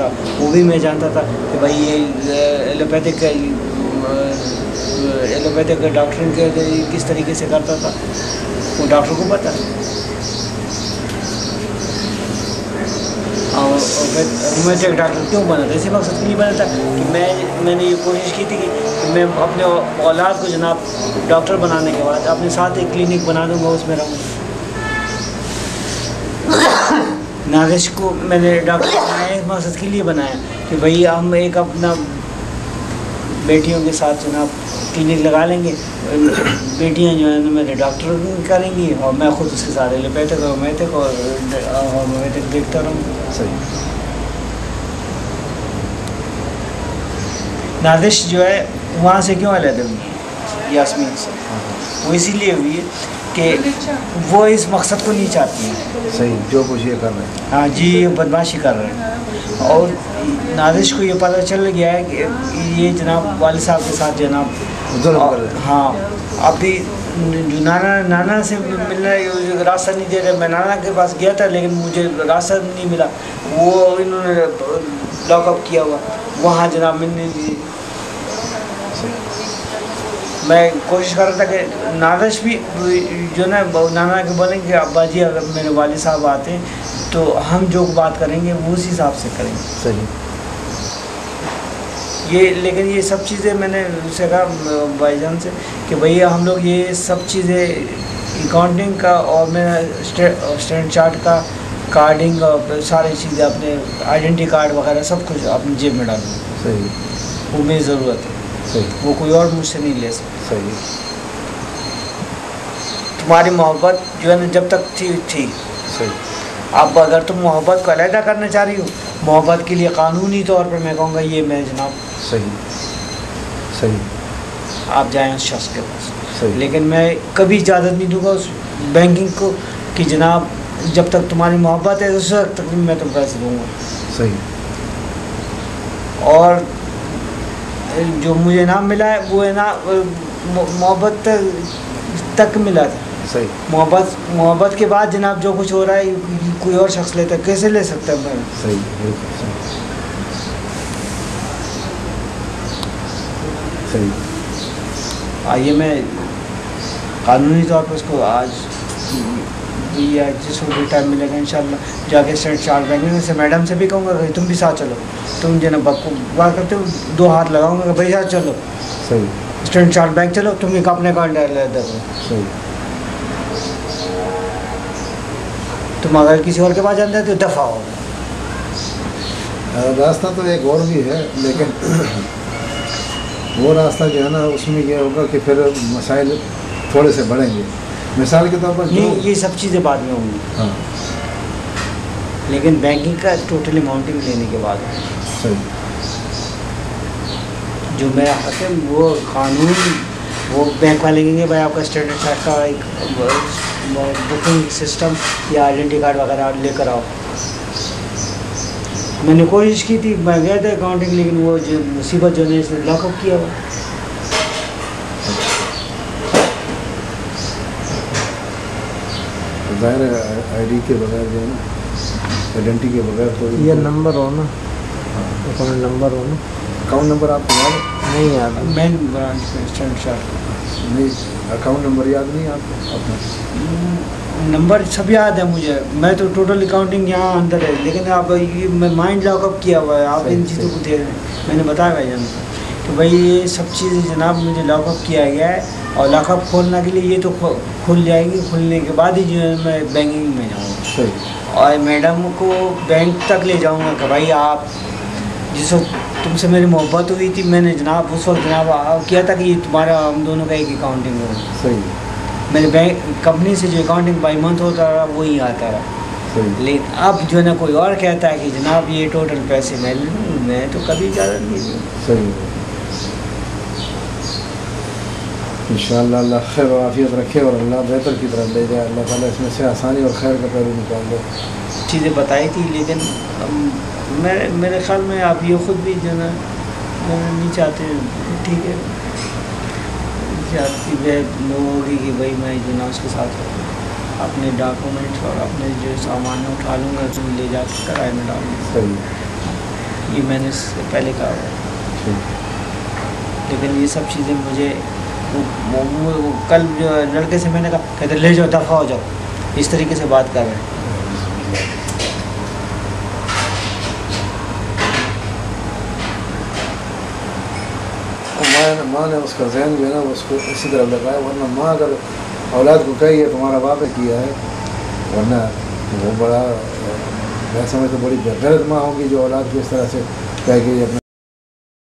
था वो भी मैं जानता था कि भाई ये एलोपैथिक डॉक्टर के किस तरीके से करता था, वो डॉक्टर को पता। और फिर होम्योपैथिक डॉक्टर क्यों बना था? इसी मकसद के लिए बना था कि मैंने ये कोशिश की थी कि मैं अपने औलाद को जनाब डॉक्टर बनाने के बाद अपने साथ एक क्लिनिक बना दूँगा, उसमें रहूँगा। नादिश को मैंने डॉक्टर बनाया इस मकसद के लिए बनाया कि भाई हम एक अपना बेटियों के साथ जनाब क्लिनिक लगा लेंगे, बेटियां जो है ना मेरे डॉक्टर करेंगी और मैं खुद उसके साथ एलोपैथिक और होम्योपैथिक देखता रहूँगा। सही। नादिश जो है वहाँ से क्यों अलग हुई है यास्मीन से? वो इसीलिए हुई है कि वो इस मकसद को नहीं चाहती है। सही, जो कुछ ये कर रहे हैं। हाँ जी, ये बदमाशी कर रहे हैं। और नादिश को ये पता चल गया है कि ये जनाब वालिद साहब के साथ जनाब जुल्म कर रहे हैं। हाँ, अभी जो नाना से मिलना रास्ता नहीं दे रहे। मैं नाना के पास गया था लेकिन मुझे रास्ता नहीं मिला, वो इन्होंने लॉकअप किया हुआ, वहाँ जनाब मिलने दी। मैं कोशिश कर रहा था कि नादिश भी जो ना नाना के बोलेंगे कि अब्बा जी अगर मेरे वालिद साहब आते हैं तो हम जो बात करेंगे वो उस हिसाब से करेंगे। सही। ये लेकिन ये सब चीज़ें मैंने उससे कहा भाईजान से कि भैया हम लोग ये सब चीज़ें अकाउंटिंग का और मेरा स्टैंड चार्ट का कार्डिंग और सारी चीज़ें अपने आइडेंटिटी कार्ड वगैरह सब कुछ अपनी जेब में डालूँ। सही। वो मेरी ज़रूरत है। सही। वो कोई और मुझसे नहीं ले सकता। सही। तुम्हारी मोहब्बत जो है ना जब तक थी। सही। अब अगर तुम मोहब्बत को अलहदा करना चाह रही हो, मोहब्बत के लिए कानूनी तौर पर मैं कहूँगा ये मैं जनाब सही। सही। आप जाएं उस शख्स के पास। सही। लेकिन मैं कभी इजाज़त नहीं दूंगा उस बैंकिंग को कि जनाब जब तक तुम्हारी मोहब्बत है उस वक्त तक मैं तुम पैसे दूँगा। सही। और जो मुझे इनाम मिला है वो इनाम मोहब्बत तक मिला था। सही। मोहब्बत के बाद जनाब जो कुछ हो रहा है कोई और शख्स लेता है, कैसे ले सकता है मैं? सही। सही। आइए मैं कानूनी तौर पर उसको आज या जिसको भी टाइम मिलेगा इंशाल्लाह जाके स्टैंड चार्ट बैंक से मैडम से भी कहूँगा कि तुम भी साथ चलो। तुम जो ना बात करते हो 2 हाथ लगाऊंगा कि भाई साथ चलो। सही। स्टैंड चार्ट बैंक चलो, तुम एक अपने अकाउंट डाल दो। सही। तुम अगर किसी और के पास जानते हो तो दफ़ा हो। रास्ता तो एक और भी है लेकिन वो रास्ता जो है ना उसमें ये होगा कि फिर मसाइल थोड़े से बढ़ेंगे। मिसाल के तौर पर ये सब चीज़ें बाद में होंगी। हाँ। लेकिन बैंकिंग का टोटल अमाउंटिंग लेने के बाद सही। जो मेरा हक है वो कानून वो बैंक वाले कहेंगे भाई आपका स्टैंडर्ड चार्ट का एक बुकिंग सिस्टम या आइडेंटिटी कार्ड वगैरह लेकर आओ। मैंने कोशिश की थी, मैं गया था अकाउंटिंग, लेकिन वो जो मुसीबत जो है इसने लॉकअप किया हुआ। ज़ाहिर आईडी के बगैर जो है ना, आइडेंटिटी के बगैर तो ये नंबर हो ना, अकाउंट नंबर हो ना। अकाउंट नंबर आपको याद नहीं याद? मेन ब्रांच में स्टैंड चार्ट नहीं, अकाउंट नंबर याद नहीं आपको? अपना नंबर सब याद है मुझे। मैं तो टोटल अकाउंटिंग यहाँ अंदर है, लेकिन आप ये मैं माइंड लॉकअप किया हुआ है। आप इन चीज़ों को दे रहे हैं। मैंने बताया भाई जान तो भाई ये सब चीज़ें जनाब मुझे लॉकअप किया गया है, और लॉकअप खोलने के लिए ये तो खुल जाएगी, खुलने के बाद ही जो है मैं बैंकिंग में जाऊँगा। सही। और मैडम को बैंक तक ले जाऊँगा कि भाई आप जिस वक्त तुमसे मेरी मोहब्बत हुई थी, मैंने जनाब उस वक्त जनाब किया था कि ये तुम्हारा हम दोनों का एक अकाउंटिंग हो। सही। मेरे बैंक कंपनी से जो अकाउंटिंग बाई मंथ होता रहा वही आता रहा। सही। लेकिन अब जो है ना कोई और कहता है कि जनाब ये टोटल पैसे मैं लूँ, मैं तो कभी इजाज़त नहीं दूँ। सही। इंशाअल्लाह अल्लाह खैर और आफियत रखे और अल्लाह बेहतर की तरफ ले जाए। अल्लाह ताला इसमें से आसानी और खैर का पहलू निकाल दे। चीज़ें बताई थी, लेकिन मेरे ख्याल में आप ये ख़ुद भी जो है नहीं चाहते। ठीक है, जाती वे होगी कि भाई मैं जो ना उसके साथ अपने डॉक्यूमेंट्स और अपने जो सामान उठा लूँगा तो ले जाकर किराए में डालूँगा। सही। ये मैंने इससे पहले कहा हुआ है। ठीक। लेकिन ये सब चीज़ें मुझे वो कल जो लड़के से मैंने कहा, कहते ले जाओ दफ़ा हो जाओ, इस तरीके से बात कर रहे हैं। माँ ने उसका जहन जो है ना उसको इसी तरफ लगाया, वरना माँ अगर औलाद को कही है तुम्हारा बाप ने किया है, वरना वो बड़ा मैं समझता बड़ी गलत माँ होगी जो औलाद को इस तरह से कह के अपने